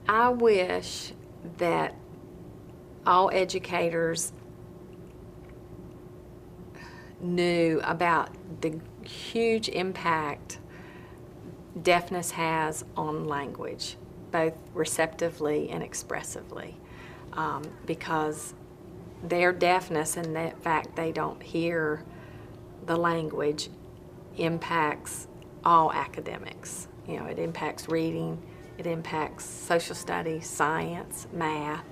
I wish that all educators knew about the huge impact deafness has on language, both receptively and expressively, because their deafness and the fact they don't hear the language impacts all academics. You know, it impacts reading, it impacts social studies, science, math,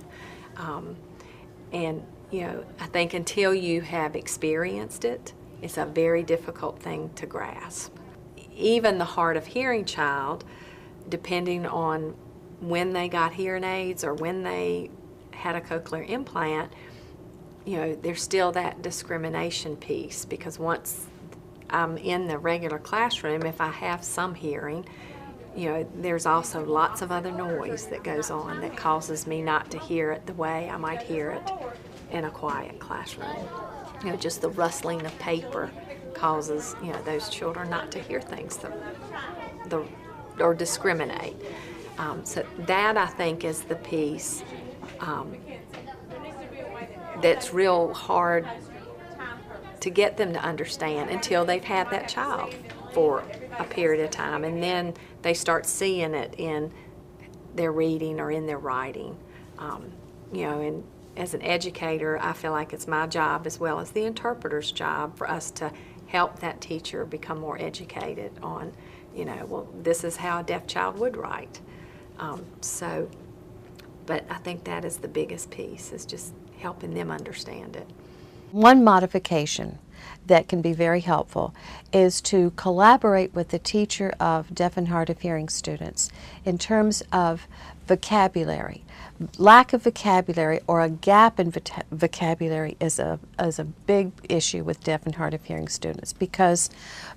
and you know, I think until you have experienced it, it's a very difficult thing to grasp. Even the hard of hearing child, depending on when they got hearing aids or when they had a cochlear implant, you know, there's still that discrimination piece, because once I'm in the regular classroom, if I have some hearing, you know, there's also lots of other noise that goes on that causes me not to hear it the way I might hear it in a quiet classroom. You know, just the rustling of paper causes, you know, those children not to hear things or discriminate. So that, I think, is the piece that's real hard to get them to understand until they've had that child for a period of time, and then they start seeing it in their reading or in their writing. You know, and as an educator, I feel like it's my job as well as the interpreter's job for us to help that teacher become more educated on, you know, well, this is how a deaf child would write. But I think that is the biggest piece, is just helping them understand it. One modification that can be very helpful is to collaborate with the teacher of deaf and hard of hearing students in terms of vocabulary. Lack of vocabulary or a gap in vocabulary is a big issue with deaf and hard of hearing students, because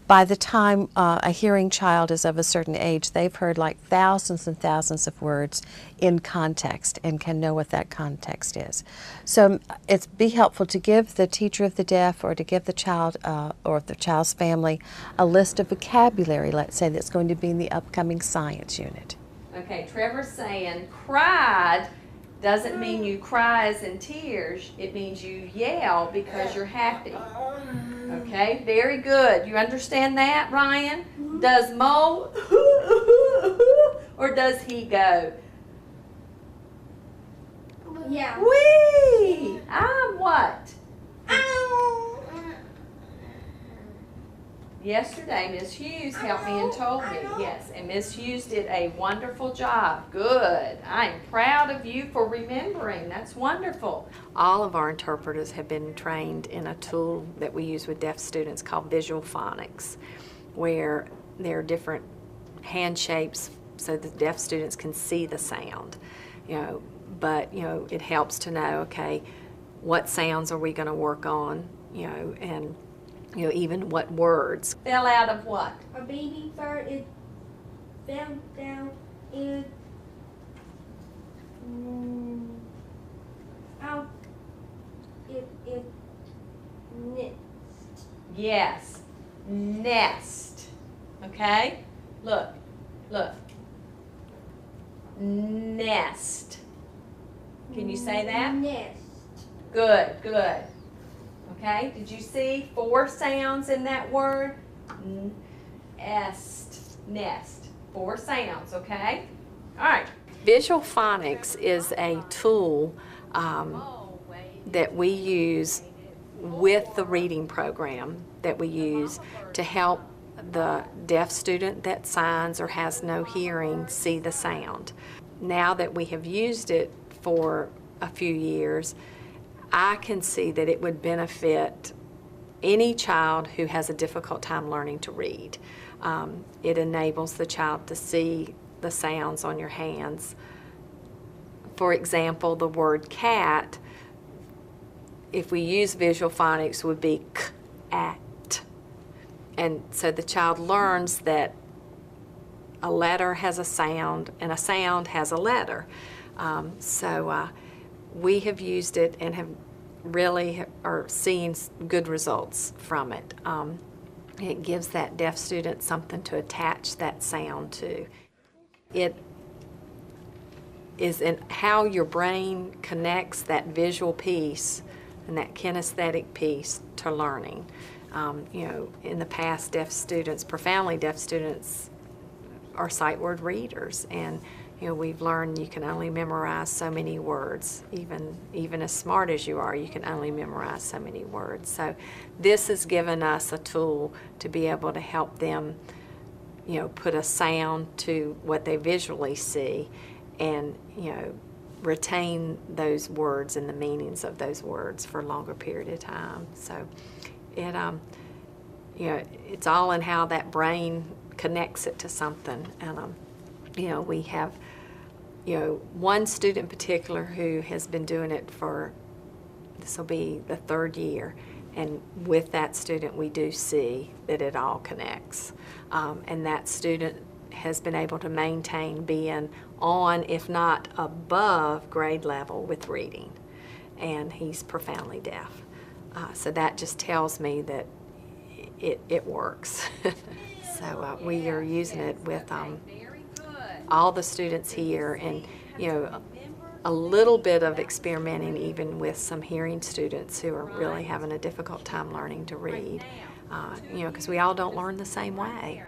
by the time a hearing child is of a certain age, they've heard like thousands and thousands of words in context and can know what that context is. So it's be helpful to give the teacher of the deaf, or to give the child or the child's family a list of vocabulary, let's say, that's going to be in the upcoming science unit. Okay, Trevor's saying cried doesn't mean you cry as in tears. It means you yell because you're happy. Okay, very good. You understand that, Ryan? Does Mo or does he go? Yeah. Wee! I'm what? Yesterday, Ms. Hughes helped me and told me, yes, and Ms. Hughes did a wonderful job. Good. I am proud of you for remembering. That's wonderful. All of our interpreters have been trained in a tool that we use with deaf students called visual phonics, where there are different hand shapes so the deaf students can see the sound. You know, but you know, it helps to know, okay, what sounds are we going to work on, you know, and you know, even what words. Fell out of what? A baby bird, it fell down in out it nest. Yes, nest. Okay? Look. Nest. Can you say that? Nest. Good. Okay, did you see 4 sounds in that word? Nest. 4 sounds, okay? All right. Visual phonics is a tool that we use with the reading program that we use to help the deaf student that signs or has no hearing see the sound. Now that we have used it for a few years, I can see that it would benefit any child who has a difficult time learning to read. It enables the child to see the sounds on your hands. For example, the word cat, if we use visual phonics, would be k-at. And so the child learns that a letter has a sound and a sound has a letter. We have used it and have really are seeing good results from it. It gives that deaf student something to attach that sound to. It is in how your brain connects that visual piece and that kinesthetic piece to learning. You know, in the past, deaf students, profoundly deaf students, are sight word readers, and you know, we've learned you can only memorize so many words. Even as smart as you are, you can only memorize so many words. So this has given us a tool to be able to help them, you know, put a sound to what they visually see, and you know, retain those words and the meanings of those words for a longer period of time. So it, you know, it's all in how that brain connects it to something. And you know, we have, you know, one student in particular who has been doing it for, this will be the 3rd year, and with that student we do see that it all connects. And that student has been able to maintain being on, if not above, grade level with reading, and he's profoundly deaf. So that just tells me that it works. So we are using it with all the students here, and you know, a little bit of experimenting even with some hearing students who are really having a difficult time learning to read. You know, because we all don't learn the same way.